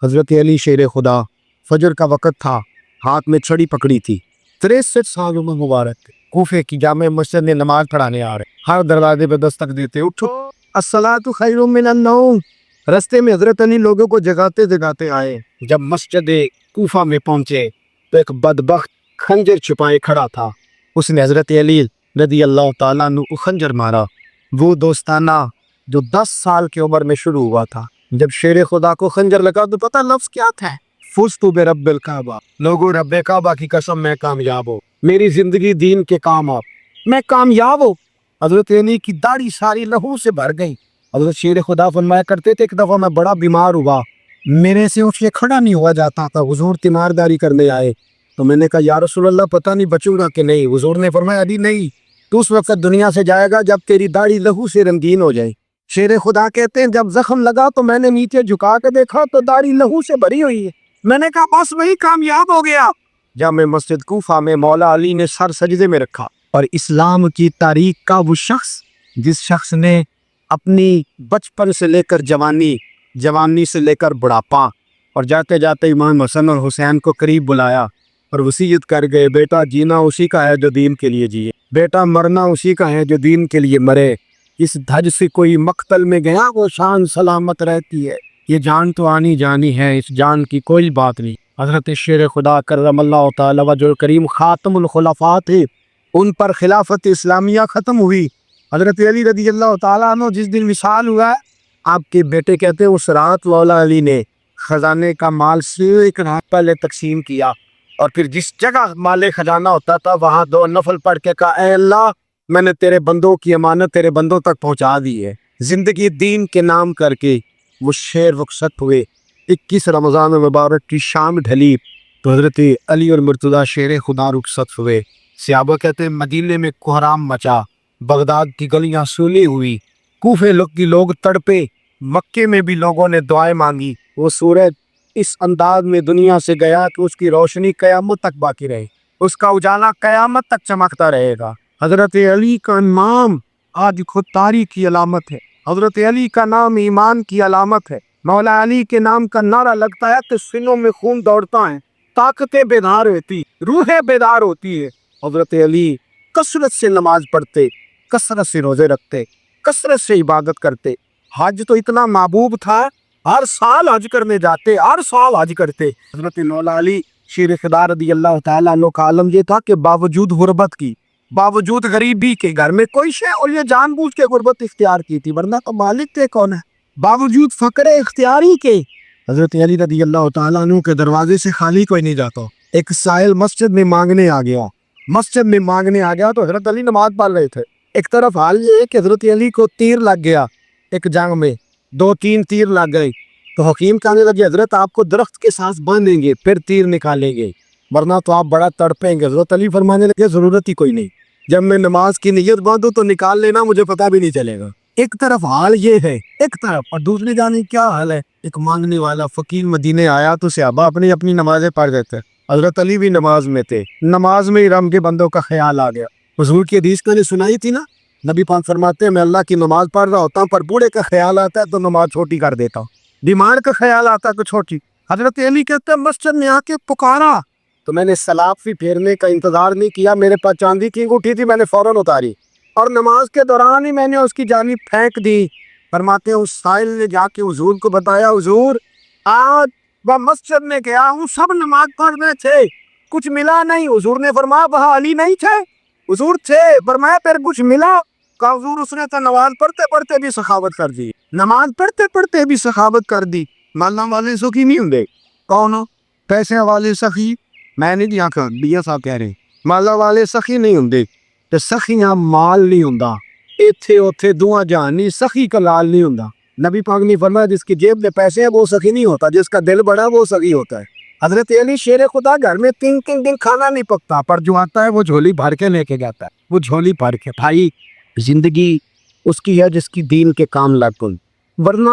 حضرت علی شیر خدا، فجر کا وقت تھا، ہاتھ میں چھڑی پکڑی تھی، 63 سال عمر مبارک تھے، کوفے کی جامع مسجد میں نماز پڑھانے آ رہے، ہر دروازے پہ دستک دیتے، اٹھو الصلاۃ خیر من النوم۔ رستے میں حضرت علی لوگوں کو جگاتے جگاتے آئے، جب مسجد کوفہ میں پہنچے تو ایک بدبخت خنجر چھپائے کھڑا تھا، اس نے حضرت علی رضی اللہ تعالیٰ عنہ کو خنجر مارا، وہ دوستانہ جو 10 سال کی عمر میں شروع ہوا تھا۔ جب شیر خدا کو خنجر لگا تو پتہ لفظ کیا تھا؟ فزت برب الکعبہ، لوگو رب کعبہ کی قسم میں کامیاب ہوں، میری زندگی دین کے کام آ، میں کامیاب ہوں۔ حضرت علی کی داڑھی ساری لہو سے بھر گئی۔ حضرت شیر خدا فرمایا کرتے تھے، ایک دفعہ میں بڑا بیمار ہوا، میرے سے اٹھ کے کھڑا نہیں ہوا جاتا تھا، حضور تیمارداری کرنے آئے تو میں نے کہا یا رسول اللہ پتہ نہیں بچوں گا کہ نہیں۔ حضور نے فرمایا علی نہیں، تو اس وقت دنیا سے جائے گا جب تیری داڑھی لہو سے رنگین ہو جائے۔ شیر خدا کہتے ہیں جب زخم لگا تو میں نے نیچے جھکا کے دیکھا تو داڑھی لہو سے بھری ہوئی ہے، میں نے کہا بس وہی کامیاب ہو گیا۔ جامع مسجد کوفہ میں مولا علی نے سر سجدے میں رکھا، اور اسلام کی تاریخ کا وہ شخص جس شخص نے اپنی بچپن سے لے کر جوانی، جوانی سے لے کر بڑھاپا، اور جاتے جاتے امام حسن اور حسین کو قریب بلایا اور وصیت کر گئے، بیٹا جینا اسی کا ہے جو دین کے لیے جیے، بیٹا مرنا اسی کا ہے جو دین کے لیے مرے، اس دھج سے کوئی مقتل میں گیا وہ شان سلامت رہتی ہے، یہ جان تو آنی جانی ہے، اس جان کی کوئی بات نہیں۔ حضرت شیر خدا کرم اللہ تعالی وجہ کریم خاتم الخلفاء تھے، ان پر خلافت اسلامیہ ختم ہوئی۔ حضرت علی رضی اللہ تعالیٰ عنہ جس دن وصال ہوا، آپ کے بیٹے کہتے ہیں اس رات مولا علی نے خزانے کا مال سے ایک رات پہلے تقسیم کیا، اور پھر جس جگہ مال خزانہ ہوتا تھا وہاں 2 نفل پڑھ کے کہا اے اللہ میں نے تیرے بندوں کی امانت تیرے بندوں تک پہنچا دی ہے۔ زندگی دین کے نام کر کے وہ شیر رخصت ہوئے۔ 21 رمضان مبارک کی شام ڈھلی تو حضرت علی اور مرتضیٰ شیر خدا رخصت ہوئے۔ صحابہ کہتے ہیں مدینے میں کوہرام مچا، بغداد کی گلیاں سولی ہوئی، کوفے کی لوگ تڑپے، مکے میں بھی لوگوں نے دعائیں مانگی۔ وہ سورج اس انداز میں دنیا سے گیا کہ اس کی روشنی قیامت تک باقی رہے، اس کا اجالا قیامت تک چمکتا رہے گا۔ حضرت علی کا نام آج خود تاریخ کی علامت ہے، حضرت علی کا نام ایمان کی علامت ہے۔ مولا علی کے نام کا نعرہ لگتا ہے کہ سینوں میں خون دوڑتا ہے، طاقتیں بیدار ہوتی، روحیں بیدار ہوتی ہے۔ حضرت علی کثرت سے نماز پڑھتے، کثرت سے روزے رکھتے، کثرت سے عبادت کرتے۔ حج تو اتنا محبوب تھا، ہر سال حج کرنے جاتے، ہر سال حج کرتے۔ حضرت مولا علی شیر خدا رضی اللہ تعالیٰ عنہ کا عالم یہ تھا کہ باوجود غربت کی، باوجود غریبی کے، گھر میں کوئی شے اور یہ جان بوجھ کے غربت اختیار کی تھی، ورنہ تو مالک تھے کون ہے، باوجود فقر اختیاری کے حضرت علی رضی اللہ تعالیٰ عنہ کے دروازے سے خالی کوئی نہیں جاتا۔ ایک سائل مسجد میں مانگنے آ گیا، مسجد میں مانگنے آ گیا تو حضرت علی نماز پڑھ رہے تھے۔ ایک طرف حال یہ ہے کہ حضرت علی کو تیر لگ گیا، ایک جنگ میں 2-3 تیر لگ گئے تو حکیم کہنے لگے حضرت آپ کو درخت کے ساتھ باندھیں گے پھر تیر نکالیں گے ورنہ تو آپ بڑا تڑپیں گے۔ حضرت علی فرمانے لگے ضرورت ہی کوئی نہیں، جب میں نماز کی نیت باندھوں تو نکال لینا، مجھے پتہ بھی نہیں چلے گا۔ ایک طرف حال یہ ہے، ایک طرف، اور دوسری جانب کیا حال ہے، ایک مانگنے والا فقیر مدینے آیا تو صحابہ اپنی اپنی نمازیں پڑھ دیتے، حضرت علی بھی نماز میں تھے، نماز میں ہی رب کے بندوں کا خیال آ گیا۔ حضور کی حدیث میں نے سنائی تھی نا، نبی پاک فرماتے ہیں میں اللہ کی نماز پڑھ رہا ہوتا ہوں پر بوڑھے کا خیال آتا ہے تو نماز چھوٹی کر دیتا ہوں، بیمار کا خیال آتا ہے تو چھوٹی۔ حضرت علی کہتے ہیں مسجد میں آ کے پکارا تو میں نے سلاف بھی پھیرنے کا انتظار نہیں کیا، میرے پاس چاندی کی انگوٹھی تھی، میں نے فوراً اتاری اور نماز کے دوران ہی میں نے اس کی جانب پھینک دی۔ فرماتے ہیں اس سائل نے جا کے حضور کو بتایا حضور آج میں مسجد میں گیا ہوں، سب نماز پڑھ رہے تھے، کچھ ملا نہیں۔ حضور نے فرمایا وہاں علی نہیں تھے؟ حضور تھے۔ فرمایا پھر کچھ ملا؟ کہا حضور اس نے تو نماز پڑھتے پڑھتے بھی سخاوت کر دی، نماز پڑھتے پڑھتے بھی سخاوت کر دی۔ مالا والے سخی نہیں ہوں، کون ہو؟ پیسے والے سخی میں نہیں دیا کر دیا صاحب کہہ رہے مالا والے سخی نہیں ہوں، تو سخیاں مال نہیں ہوں، ایتھے اوتھے دعا جہانی سخی کا لال نہیں ہوں۔ نبی پاک نے فرمایا جس کی جیب میں پیسے ہیں وہ سخی نہیں ہوتا، جس کا دل بڑا وہ سخی ہوتا ہے۔ حضرت علی شیر خدا گھر میں 3 دن کھانا نہیں پکتا، پر جو آتا ہے وہ جھولی بھر کے لے کے جاتا ہے، وہ جھولی بھر کے۔ بھائی زندگی اس کی ہے جس کی دین کے کام لگ گئی، ورنہ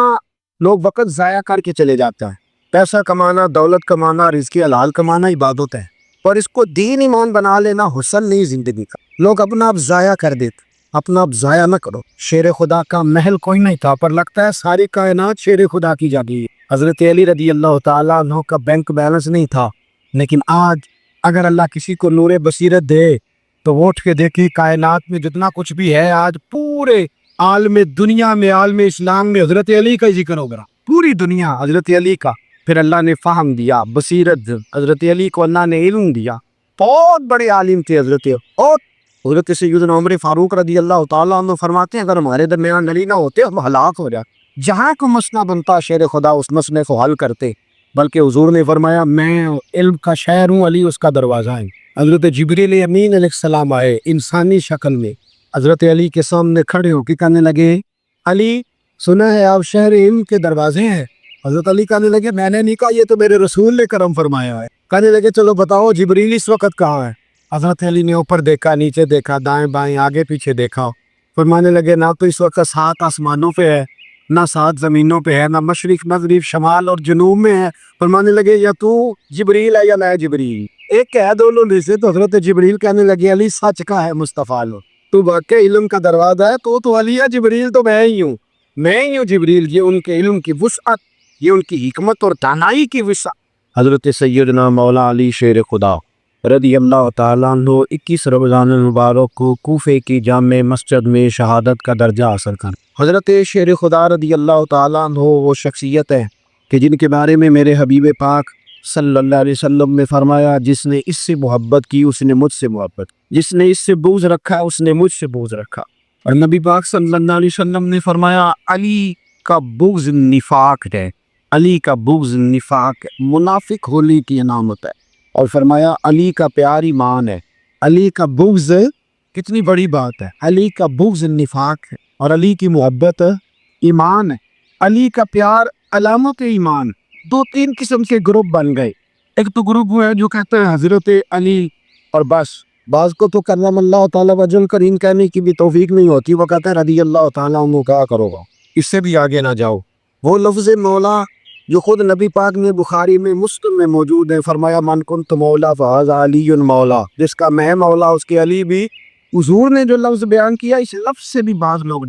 لوگ وقت ضائع کر کے چلے جاتا ہے۔ پیسہ کمانا، دولت کمانا، رزق حلال کمانا عبادت ہے، پر اس کو دین ایمان بنا لینا حسن نہیں زندگی کا۔ لوگ اپنا آپ ضائع کر دیتے، اپنا آپ ضائع نہ کرو۔ شیر خدا کا محل کوئی نہیں تھا پر لگتا ہے ساری کائنات شیر خدا کی جاگی ہے۔ حضرت علی رضی اللہ تعالیٰ عنہ کا بینک بیلنس نہیں تھا، لیکن آج اگر اللہ کسی کو نور بصیرت دے تو وہ اٹھ کے دیکھیں کائنات میں جتنا کچھ بھی ہے آج پورے عالم دنیا میں، عالم اسلام میں حضرت علی کا ذکر ہوگا، پوری دنیا حضرت علی کا۔ پھر اللہ نے فہم دیا، بصیرت، حضرت علی کو اللہ نے علم دیا، بہت بڑے عالم تھے حضرت۔ اور حضرت سیدنا عمر فاروق رضی اللہ تعالیٰ عنہ فرماتے ہیں اگر ہمارے درمیان علی نہ ہوتے ہم ہلاک ہو جاتے، جہاں کو مسئلہ بنتا شیر خدا اس مسئلے کو حل کرتے، بلکہ حضور نے فرمایا میں علم کا شہر ہوں، علی اس کا دروازہ ہے۔ حضرت جبریل امین علیہ السلام آئے انسانی شکل میں، حضرت علی کے سامنے کھڑے ہو کے کہنے لگے علی سنا ہے آپ شہر علم کے دروازے ہیں؟ حضرت علی کہنے لگے میں نے نہیں کہا، یہ تو میرے رسول نے کرم فرمایا ہے۔ کہنے لگے چلو بتاؤ جبریل اس وقت کہاں ہے؟ حضرت علی نے اوپر دیکھا، نیچے دیکھا، دائیں بائیں آگے پیچھے دیکھا، فرمانے لگے نہ تو اس وقت 7 آسمانوں پہ ہے، نہ 7 زمینوں پہ ہے، نہ مشرق مغرب شمال اور جنوب میں ہے۔ فرمانے لگے یا تو جبریل ہے یا میں جبریل، ایک ہے دونوں میں سے۔ تو حضرت جبریل کہنے لگے علی سچ کا ہے مصطفیٰ لو، تو واقعی علم کا دروازہ ہے، تو علی ہے، جبریل تو میں ہی ہوں، میں ہی ہوں جبریل۔ یہ ان کے علم کی وسعت، یہ ان کی حکمت اور دانائی کی وسعت۔ حضرت سیدنا مولا علی شیر خدا رضی اللہ تعالیٰ عنہ 21 رمضان المبارک کو کوفے کی جامع مسجد میں شہادت کا درجہ حاصل کر۔ حضرت شیر خدا رضی اللہ تعالیٰ عنہ وہ شخصیت ہے کہ جن کے بارے میں میرے حبیب پاک صلی اللہ علیہ وسلم نے فرمایا جس نے اس سے محبت کی اس نے مجھ سے محبت، جس نے اس سے بغض رکھا اس نے مجھ سے بغض رکھا۔ اور نبی پاک صلی اللہ علیہ وسلم نے فرمایا علی کا بغض نفاق ہے، علی کا بغض نفاق ہے، منافق ہونے کی علامت ہے۔ اور فرمایا علی کا پیار ایمان ہے، علی کا بغض کتنی بڑی بات ہے، علی کا بغض نفاق ہے اور علی کی محبت ایمان ہے، علی کا پیار علامت ایمان۔ 2-3 قسم کے گروپ بن گئے، ایک تو گروپ وہ ہے جو کہتے ہیں حضرت علی اور بس، بعض کو تو کرم اللہ تعالیٰ وجل کریم کہنے کی بھی توفیق نہیں ہوتی، وہ کہتے ہیں رضی اللہ تعالیٰ عنہ کہا کرو گا، اس سے بھی آگے نہ جاؤ۔ وہ لفظ مولا جو خود نبی پاک میں بخاری میں مسلم میں موجود ہے، فرمایا من کنت مولا فہذا علی مولا، جس کا میں مولا اس کے علی بھی۔ حضور نے جو لفظ بیان کیا اس لفظ سے بھی بعض لوگ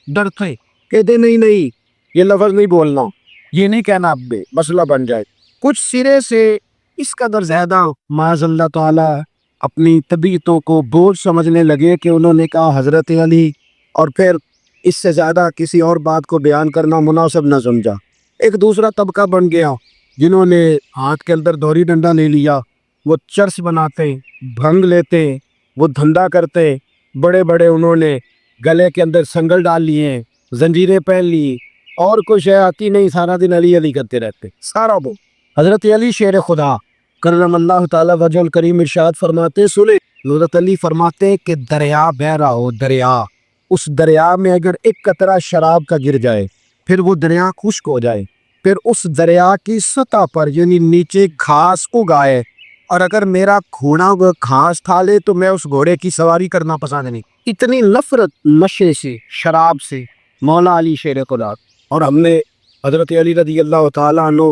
ڈرتے کہتے نہیں یہ لفظ نہیں بولنا، یہ نہیں کہنا، اب بھی مسئلہ بن جائے۔ کچھ سرے سے اس قدر زیادہ معاذ اللہ تعالیٰ اپنی طبیعتوں کو بوجھ سمجھنے لگے کہ انہوں نے کہا حضرت علی، اور پھر اس سے زیادہ کسی اور بات کو بیان کرنا مناسب نہ سمجھا۔ ایک دوسرا طبقہ بن گیا جنہوں نے ہاتھ کے اندر دوری ڈنڈا لے لیا، وہ چرس بناتے، بھنگ لیتے، وہ دھندا کرتے، بڑے بڑے انہوں نے گلے کے اندر سنگل ڈال لیے، زنجیریں پہن لی، اور کچھ ہے آتی نہیں، سارا دن علی علی کرتے رہتے سارا وہ۔ حضرت علی شیر خدا کرم اللہ تعالیٰ وجہ الکریم ارشاد فرماتے سنے، حضرت علی فرماتے کہ دریا بہ رہا ہو، دریا، اس دریا میں اگر ایک قطرہ شراب کا گر جائے پھر وہ دریا خشک ہو جائے، پھر اس دریا کی سطح پر یعنی نیچے گھاس اگائے، اور اگر میرا گھوڑا وہ گھاس کھا لے تو میں اس گھوڑے کی سواری کرنا پسند نہیں۔ اتنی نفرت نشے سے، شراب سے مولا علی شیر خدا۔ اور ہم نے حضرت علی رضی اللہ تعالیٰ عنہ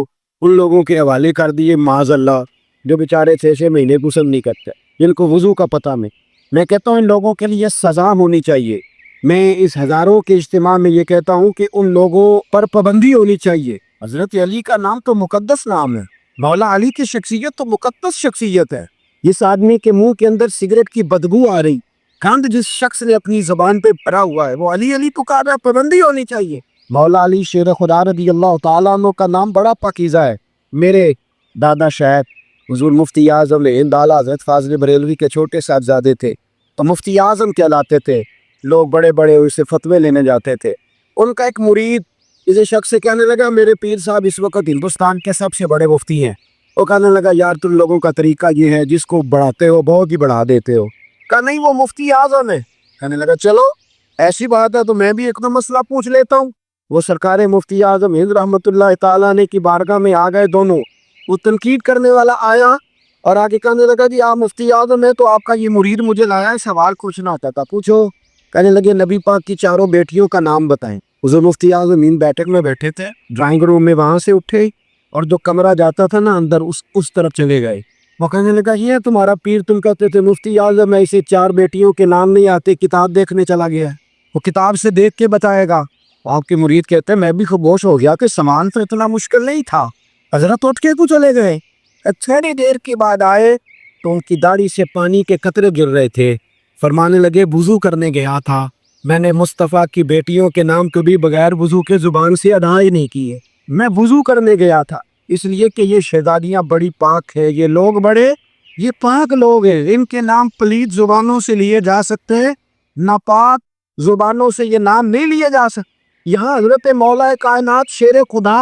ان لوگوں کے حوالے کر دیے معاذ اللہ جو بیچارے 6 مہینے غسل نہیں کرتے، جن کو وضو کا پتہ میں کہتا ہوں ان لوگوں کے لیے سزا ہونی چاہیے۔ میں اس ہزاروں کے اجتماع میں یہ کہتا ہوں کہ ان لوگوں پر پابندی ہونی چاہیے۔ حضرت علی کا نام تو مقدس نام ہے، مولا علی کی شخصیت تو مقدس شخصیت ہے۔ جس آدمی کے منہ کے اندر سگریٹ کی بدبو آ رہی، گند جس شخص نے اپنی زبان پہ بھرا ہوا ہے، وہ علی علی پکار رہا ہے، پابندی ہونی چاہیے۔ مولا علی شیر خدا رضی اللہ تعالیٰ عنہ کا نام بڑا پاکیزہ ہے۔ میرے دادا شاید حضور مفتی اعظم ہند اعلیٰ حضرت فاضل بریلوی کے چھوٹے صاحبزادے تھے، تو مفتی اعظم کہلاتے تھے، لوگ بڑے بڑے اسے فتوے لینے جاتے تھے۔ ان کا ایک مرید اسے شخص سے کہنے لگا میرے پیر صاحب اس وقت ہندوستان کے سب سے بڑے مفتی ہیں۔ وہ کہنے لگا یار تم لوگوں کا طریقہ یہ ہے جس کو بڑھاتے ہو بہت ہی بڑھا دیتے ہو۔ کہا نہیں وہ مفتی اعظم ہے۔ کہنے لگا چلو ایسی بات ہے تو میں بھی ایک دم مسئلہ پوچھ لیتا ہوں۔ وہ سرکار مفتی اعظم ہند رحمۃ اللہ تعالیٰ علیہ کی بارگاہ میں آ گئے دونوں۔ وہ تنقید کرنے والا آیا اور آگے کہنے لگا جی آپ مفتی اعظم ہیں تو آپ کا یہ مرید مجھے لایا ہے، سوال پوچھنا ہوتا تھا، پوچھو۔ کہنے لگے نبی پاک کی 4 بیٹیوں کا نام بتائیں۔ حضور مفتی اعظم ہند بیٹھک میں بیٹھے تھے، ڈرائنگ روم میں، وہاں سے اٹھے اور جو کمرہ جاتا تھا نا اندر اس طرف چلے گئے۔ وہ کہنے لگا یہ تمہارا پیر، تم کہتے تھے مفتی اعظم ہے، اسے 4 بیٹیوں کے نام نہیں آتے، کتاب دیکھنے چلا گیا ہے، وہ کتاب سے دیکھ کے بتائے گا۔ آپ کے مرید کہتے ہیں میں بھی خاموش ہو گیا کہ سامان تو اتنا مشکل نہیں تھا، حضرت اٹھ کے کو چلے گئے۔ تھوڑی دیر کے بعد آئے تو ان کی داڑھی سے پانی کے قطرے گر رہے تھے، فرمانے لگے وضو کرنے گیا تھا، میں نے مصطفیٰ کی بیٹیوں کے نام کبھی بغیر وضو کے زبان سے ادا ہی نہیں کیے، میں وضو کرنے گیا تھا اس لیے کہ یہ شہزادیاں بڑی پاک ہے، یہ لوگ بڑے یہ پاک لوگ ہیں، ان کے نام پلیت زبانوں سے لیے جا سکتے ہیں، ناپاک زبانوں سے یہ نام نہیں لیے جا سکتے۔ یہاں حضرت مولا کائنات شیر خدا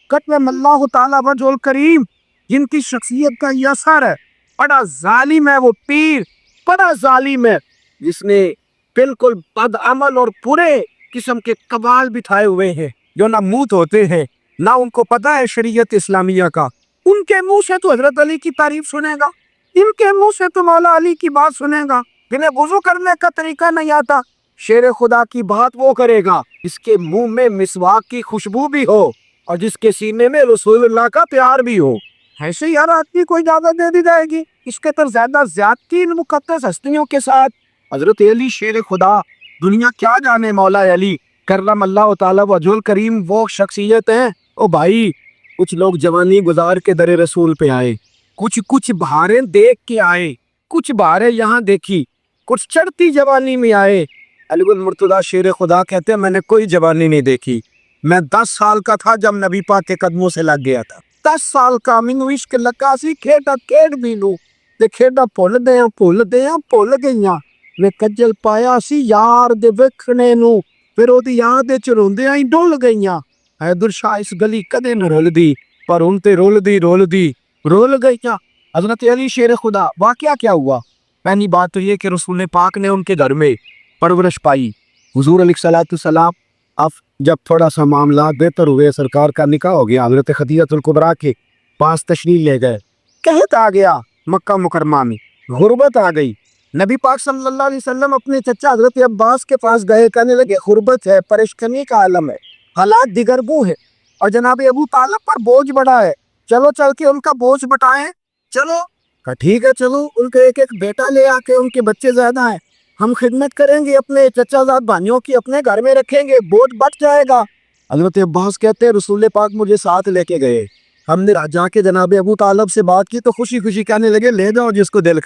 قدم اللہ تعالیٰ وجہ الکریم جن کی شخصیت کا یہ اثر ہے، بڑا ظالم ہے وہ پیر، بڑا ظالم ہے جس نے بالکل بد عمل اور برے قسم کے قبال بٹھائے ہوئے ہیں جو نہ منہ ہوتے ہیں نہ ان کو پتہ ہے شریعت اسلامیہ کا۔ ان کے منہ سے تو حضرت علی کی تعریف سنے گا، ان کے منہ سے تو مولا علی کی بات سنے گا، جنہیں وضو کرنے کا طریقہ نہیں آتا شیر خدا کی بات وہ کرے گا اس کے منہ میں مسواک کی خوشبو بھی ہو اور جس کے سینے میں رسول اللہ کا پیار بھی ہو۔ ایسے یار آدمی کو اجازت دے دی جائے گی اس کے تر زیادہ زیادتی ان مقدس ہستیوں کے ساتھ۔ حضرت علی شیر خدا دنیا کیا جانے مولا علی کرم اللہ تعالیٰ وجہ الکریم وہ شخصیت ہیں۔ او بھائی کچھ لوگ جوانی گزار کے در رسول پہ آئے، کچھ بہاریں دیکھ کے آئے، کچھ بہاریں یہاں دیکھی، کچھ چڑھتی جوانی میں آئے۔ علی المرتضیٰ شیر خدا کہتے ہیں میں نے کوئی جوانی نہیں دیکھی، میں 10 سال کا تھا جب نبی پاک کے قدموں سے لگ گیا تھا، 10 سال کا مینو عشق لگا سی کھیڈا کھیڈ بھی لوں تے کھیڈا بھول گئیاں میں کجل پایا سی یار دے ویکھنے نو پھر او دی یاد وچ روندیاں ہی ڈول گئیاں۔ حیدر شاہ اس گلی کدے نہ رول دی پر ان تے رول گئیاں۔ حضرت علی شیر خدا واقعہ کیا ہوا؟ پہلی بات تو یہ کہ رسول پاک نے ان کے گھر میں پرورش پائی، حضور علیہ الصلوۃ والسلام اب جب تھوڑا سا معاملات بہتر ہوئے سرکار کا نکاح ہو گیا، حضرت خدیجہ الکبریٰ کے پاس تشریف لے گئے، قحط آ گیا مکہ مکرمہ میں، غربت آ گئی، نبی پاک صلی اللہ علیہ وسلم اپنے چچا حضرت عباس کے پاس گئے، کہنے لگے غربت ہے، پریشانی کا عالم ہے، حالات دگرگوں ہے اور جناب ابو طالب پر بوجھ بڑا ہے، چلو چل کے ان کا بوجھ بٹائیں، چلو ٹھیک ہے چلو ان کے ایک بیٹا لے آ کے ان کے بچے زیادہ ہیں، ہم خدمت کریں گے اپنے چچا زاد بھائیوں کی اپنے گھر میں رکھیں گے، بوجھ بٹ جائے گا۔ حضرت عباس کہتے ہیں رسول پاک مجھے ساتھ لے کے گئے، ہم نے جا کے جناب ابو طالب سے بات کی تو خوشی خوشی کہنے لگے لے جاؤ جس کو دل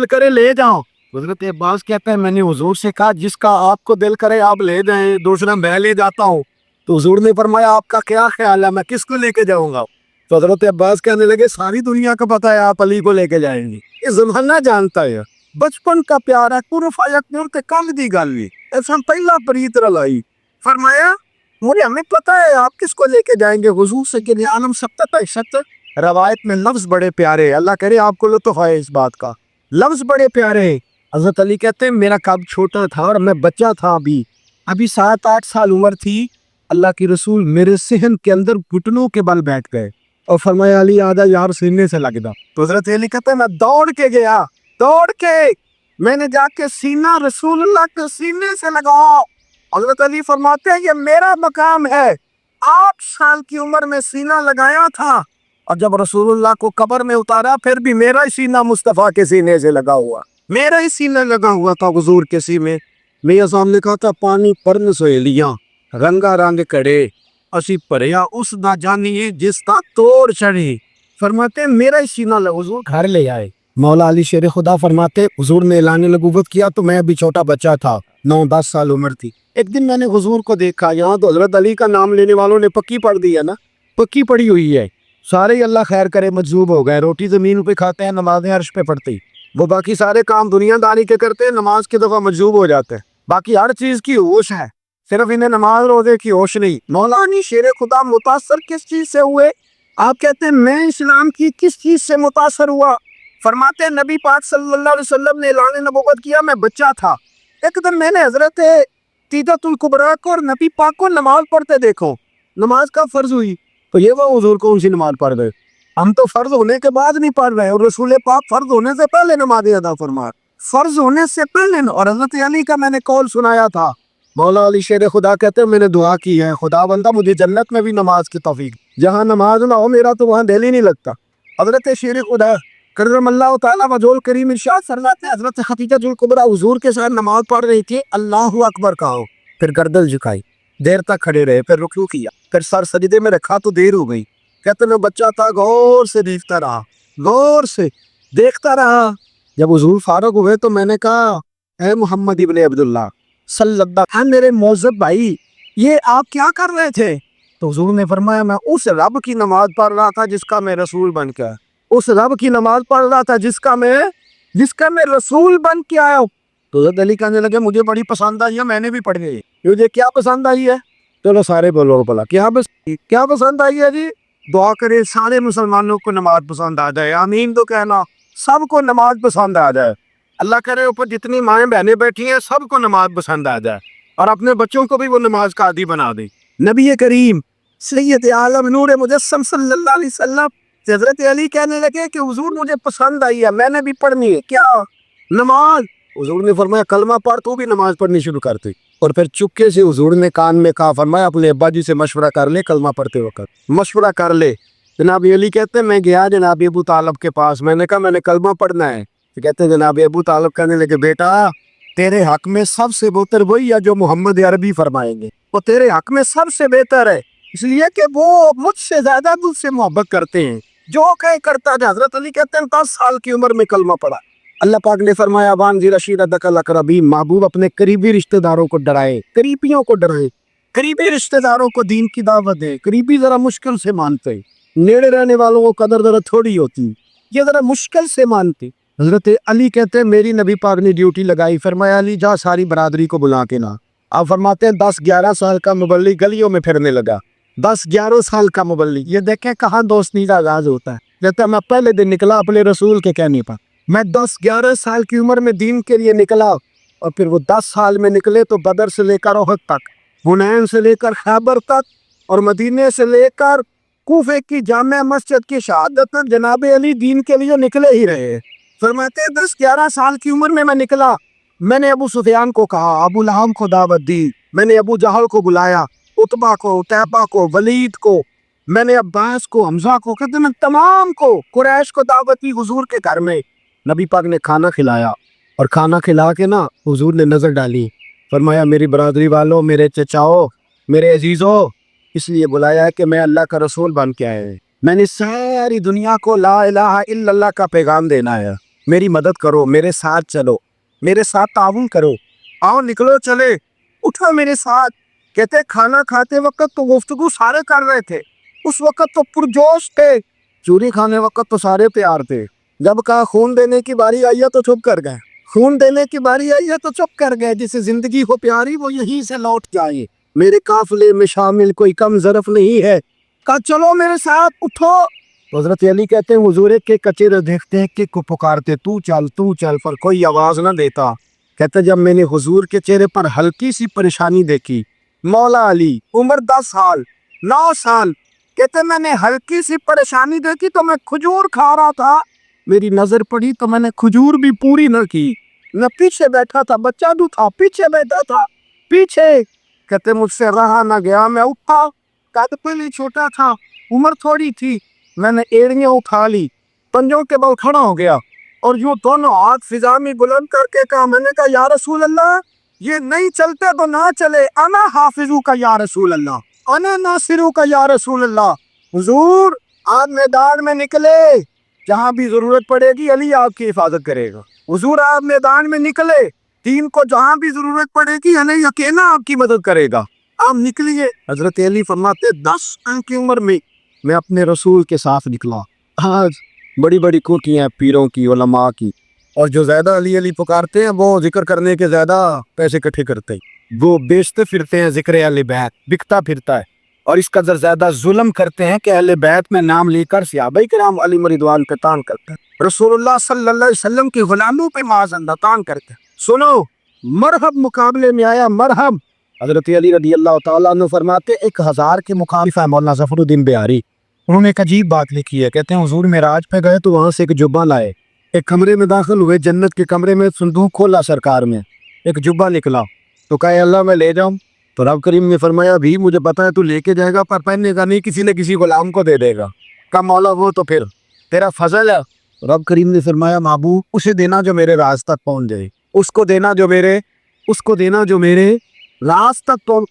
کرے لے جاؤ۔ حضرت عباس کہتے ہیں میں نے حضور سے کہا جس کا آپ کو دل کرے آپ لے جائیں، دوسرا میں لے جاتا ہوں، تو حضور نے فرمایا آپ کا کیا خیال ہے میں کس کو لے کے جاؤں گا؟ تو حضرت عباس کہنے لگے ساری دنیا کا پتہ ہے آپ علی کو لے کے جائیں گے، یہ زمانہ جانتا ہے، بچپن کا پیار ہے، کل دی گل بھی ایسا پہلا پریت رلائی، فرمایا مجھے ہمیں پتہ ہے آپ کس کو لے کے جائیں گے، حضور سے کہ عالم سب روایت میں لفظ بڑے پیارے، اللہ کرے آپ کو لطف ہے اس بات کا، لفظ بڑے پیارے ہیں۔ حضرت علی کہتے ہیں میرا قد چھوٹا تھا اور میں بچہ تھا، ابھی 7-8 سال عمر تھی، اللہ کی رسول میرے صحن کے اندر گھٹنوں کے بل بیٹھ گئے اور فرمایا علی آدھا یار سینے سے لگ دا، تو حضرت علی کہتے ہیں میں دوڑ کے میں نے جا کے سینہ رسول اللہ کے سینے سے لگاؤ۔ حضرت علی فرماتے ہیں یہ میرا مقام ہے، 8 سال کی عمر میں سینہ لگایا تھا اور جب رسول اللہ کو قبر میں اتارا پھر بھی میرا ہی سینہ مصطفیٰ کے سینے سے لگا ہوا تھا حضور کے سینے میں۔ یہ نے کہا تھا پانی پرن سہیلیاں رنگا رنگ کڑے اسی پریا اس نہ جانیے جس کا توڑ چڑھے، فرماتے ہیں میرا ہی سینہ حضور گھر لے آئے۔ مولا علی شیر خدا فرماتے حضور نے اعلان نبوت کیا تو میں ابھی چھوٹا بچہ تھا، 9-10 سال عمر تھی، ایک دن میں نے حضور کو دیکھا، یہاں تو حضرت علی کا نام لینے والوں نے پکی پڑھ دی ہے نا، پکی پڑی ہوئی ہے، سارے اللہ خیر کرے مجذوب ہو گئے، روٹی زمین پہ کھاتے ہیں، نمازیں عرش پہ پڑھتے، وہ باقی سارے کام دنیا داری کے کرتے ہیں، نماز کی دفعہ مجذوب ہو جاتے ہیں، باقی ہر چیز کی ہوش ہے، صرف انہیں نماز روزے کی ہوش نہیں۔ مولا علی شیر خدا متاثر کس چیز سے ہوئے؟ آپ کہتے ہیں میں اسلام کی کس چیز سے متاثر ہوا؟ فرماتے ہیں نبی پاک صلی اللہ علیہ وسلم نے اعلان نبوت کیا، میں بچہ تھا، ایک دن میں نے حضرت خدیجہ الکبریٰ کو اور نبی پاک کو نماز پڑھتے دیکھو، نماز کا فرض ہوئی تو یہ وہ حضور کون سی نماز پڑھ گئے، ہم تو فرض ہونے کے بعد نہیں پڑھ رہے اور رسول پاک فرض ہونے سے پہلے نماز ادا فرما، فرض ہونے سے پہلے، اور حضرت علی کا میں نے قول سنایا تھا۔ مولا علی شیر خدا کہتے ہیں میں نے دعا کی ہے خدا بندہ مجھے جنت میں بھی نماز کی توفیق، جہاں نماز نہ ہو میرا تو وہاں دل ہی نہیں لگتا۔ حضرت شیر خدا کرم اللہ تعالیٰ وجہ الکریم ارشاد فرماتے ہیں حضرت خدیجہ الکبریٰ حضور کے ساتھ نماز پڑھ رہی تھی، اللہ اکبر کہو، پھر گردن جھکائی، دیر تک کھڑے رہے، پھر رکوع کیا، پھر سر سجدے میں رکھا تو دیر ہو گئی۔ کہتے میں بچہ تھا، غور سے دیکھتا رہا، غور سے دیکھتا رہا۔ جب حضور فارغ ہوئے تو میں نے کہا اے محمد ابن عبداللہ صلی اللہ علیہ وسلم، میرے معزز بھائی یہ آپ کیا کر رہے تھے؟ تو حضور نے فرمایا میں اس رب کی نماز پڑھ رہا تھا جس کا میں رسول بن کے آیا، اس رب کی نماز پڑھ رہا تھا جس کا میں رسول بن کے آیا ہوں۔ تو حضرت علی کہنے لگے مجھے بڑی پسند آئی ہے، میں نے بھی پڑھی ہے۔ مجھے کیا پسند آئی ہے؟ چلو سارے بولو بلا کیا پسند آئی ہے جی؟ دعا کرے سارے مسلمانوں کو نماز پسند آ جائے، آمین تو کہنا، سب کو نماز پسند آ جائے۔ اللہ کرے اوپر جتنی مائیں بہنیں بیٹھی ہیں سب کو نماز پسند آ جائے، اور اپنے بچوں کو بھی وہ نماز کا عادی بنا دے۔ نبی کریم سید عالم نور مجسم صلی اللہ علیہ وسلم حضرت علی کہنے لگے کہ حضور مجھے پسند آئی ہے، میں نے بھی پڑھنی ہے۔ کیا؟ نماز۔ حضور نے فرمایا کلمہ پڑھ، تو بھی نماز پڑھنی شروع کر دی۔ اور پھر چپکے سے حضور نے کان میں کہا، فرمایا اپنے ابا جی سے مشورہ کر لے، کلمہ پڑھتے وقت مشورہ کر لے۔ جناب علی کہتے ہیں میں گیا جناب ابو طالب کے پاس، میں نے کہا میں نے کلمہ پڑھنا ہے۔ تو کہتے ہیں جناب ابو طالب کہنے لگے بیٹا تیرے حق میں سب سے بہتر وہی ہے جو محمد عربی فرمائیں گے، وہ تیرے حق میں سب سے بہتر ہے، اس لیے کہ وہ مجھ سے زیادہ مجھ سے محبت کرتے ہیں، جو کہیں کرتا جا۔ حضرت علی کہتے ہیں 10 سال کی عمر میں کلمہ پڑھا۔ اللہ پاک نے فرمایا وانذر عشیرتک الاقربین، محبوب اپنے قریبی رشتہ داروں کو ڈرائے، قریبیوں کو ڈرائے، قریبی رشتہ داروں کو دین کی دعوت دے۔ قریبی ذرا مشکل سے مانتے، نیڑے رہنے والوں کو قدر ذرا تھوڑی ہوتی، یہ ذرا مشکل سے مانتے۔ حضرت علی کہتے ہیں میری نبی پاک نے ڈیوٹی لگائی، فرمایا علی جا ساری برادری کو بلا کے لا۔ آپ فرماتے ہیں 10-11 سال کا مبلغ گلیوں میں پھرنے لگا، 10-11 سال کا مبلغ، یہ دیکھیں کہاں دوستی کا آغاز ہوتا ہے۔ کہتا ہے میں پہلے دن نکلا اپنے رسول کے کہنے پر، میں 10-11 سال کی عمر میں دین کے لیے نکلا، اور پھر وہ 10 سال میں نکلے تو بدر سے لے کر احد تک، حنین سے لے کر خیبر تک، اور مدینے سے لے کر کوفے کی جامع مسجد کی شہادت تک جناب علی دین کے لیے نکلے ہی رہے۔ فرماتے ہیں 10-11 سال کی عمر میں نکلا، میں نے ابو سفیان کو کہا، ابو لہب کو دعوت دی، میں نے ابو جہل کو بلایا، عتبہ کو، عتیبہ کو، ولید کو، میں نے عباس کو، حمزہ کو، کہتے ہیں تمام کو، قریش کو دعوت دی حضور کے گھر میں۔ نبی پاک نے کھانا کھلایا، اور کھانا کھلا کے نا حضور نے نظر ڈالی، فرمایا میری برادری والوں، میرے چچاؤ، میرے عزیزوں، اس لیے بلایا ہے کہ میں اللہ کا رسول بن کے آیا ہے، میں نے ساری دنیا کو لا الہ الا اللہ کا پیغام دینا ہے، میری مدد کرو، میرے ساتھ چلو، میرے ساتھ تعاون کرو، آؤ نکلو چلے، اٹھو میرے ساتھ۔ کہتے کھانا کھاتے وقت تو گفتگو سارے کر رہے تھے، اس وقت تو پرجوش تھے، چوری کھانے وقت تو سارے پیار تھے، جب کہا خون دینے کی باری آئی ہے تو چپ کر گئے، خون دینے کی باری آئی ہے تو چپ کر گئے، جسے زندگی ہو پیاری وہ یہیں سے لوٹ جائے، میرے قافلے میں شامل کوئی کم ظرف نہیں ہے، کہا چلو میرے ساتھ اٹھو۔ حضرت علی کہتے ہیں حضور کے کچے دیکھتے کہ کو پکارتے تو چل، پر کوئی آواز نہ دیتا۔ کہتے جب میں نے حضور کے چہرے پر ہلکی سی پریشانی دیکھی، مولا علی عمر 10 سال 9 سال، کہتے میں نے ہلکی سی پریشانی دیکھی تو میں کھجور کھا رہا تھا، میری نظر پڑی تو میں نے کھجور بھی پوری نہ کی، میں پیچھے بیٹھا تھا، بچہ دو تھا پیچھے بیٹھا تھا پیچھے، کہتے مجھ سے رہا نہ گیا، میں اٹھا، قد پہلے چھوٹا تھا، عمر تھوڑی تھی، میں نے ایڑیاں اٹھا لی، پنجوں کے بل کھڑا ہو گیا، اور یوں دونوں ہاتھ فضا میں بلند کر کے کہا، میں نے کہا یا رسول اللہ یہ نہیں چلتے تو نہ چلے، انا حافظو کا یا رسول اللہ، انا ناصرو کا یا رسول اللہ، حضور آپ میدان میں نکلے، جہاں بھی ضرورت پڑے گی علی آپ کی حفاظت کرے گا، حضور آپ میدان میں نکلے، دین کو جہاں بھی ضرورت پڑے گی علی اکیلا آپ کی مدد کرے گا، آپ نکلیے۔ حضرت علی فرماتے 10 سال کی عمر میں اپنے رسول کے ساتھ نکلا۔ آج بڑی بڑی کوٹیاں پیروں کی، علماء کی، اور جو زیادہ علی علی پکارتے ہیں وہ ذکر کرنے کے زیادہ پیسے اکٹھے کرتے ہیں، وہ بیچتے پھرتے ہیں ذکر اہل بیت، بکتا پھرتا ہے، اور اس قدر زیادہ ظلم کرتے ہیں کہ اہل بیت میں نام لے کر صحابہ کرام علی رضوان پہ تان کرتے ہیں، رسول اللہ صلی اللہ علیہ وسلم کے غلاموں پہ معاذ اللہ تان کرتے ہیں۔ سنو مرحب مقابلے میں آیا مرحب۔ حضرت علی رضی اللہ تعالیٰ عنہ فرماتے 1000 کے مخالف ہے مولانا ظفر الدین بہاری، انہوں نے ایک عجیب بات لکھی ہے، کہتے ہیں حضور معراج پہ گئے تو وہاں سے ایک جبہ لائے، ایک کمرے میں داخل ہوئے، جنت کے کمرے میں صندوق کھولا سرکار میں، ایک جبہ نکلا، تو کہا اللہ میں لے جاؤں، تو رب کریم نے فرمایا بھی مجھے پتا ہے تو لے کے جائے گا پر پہننے کا نہیں، کسی نہ کسی غلام کو دے دے گا، کہا مولا وہ تو پھر تیرا فضل ہے، رب کریم نے فرمایا محبوب اسے دینا جو میرے راز تک پہنچ جائے، اس کو دینا جو میرے راز تک پہنچ۔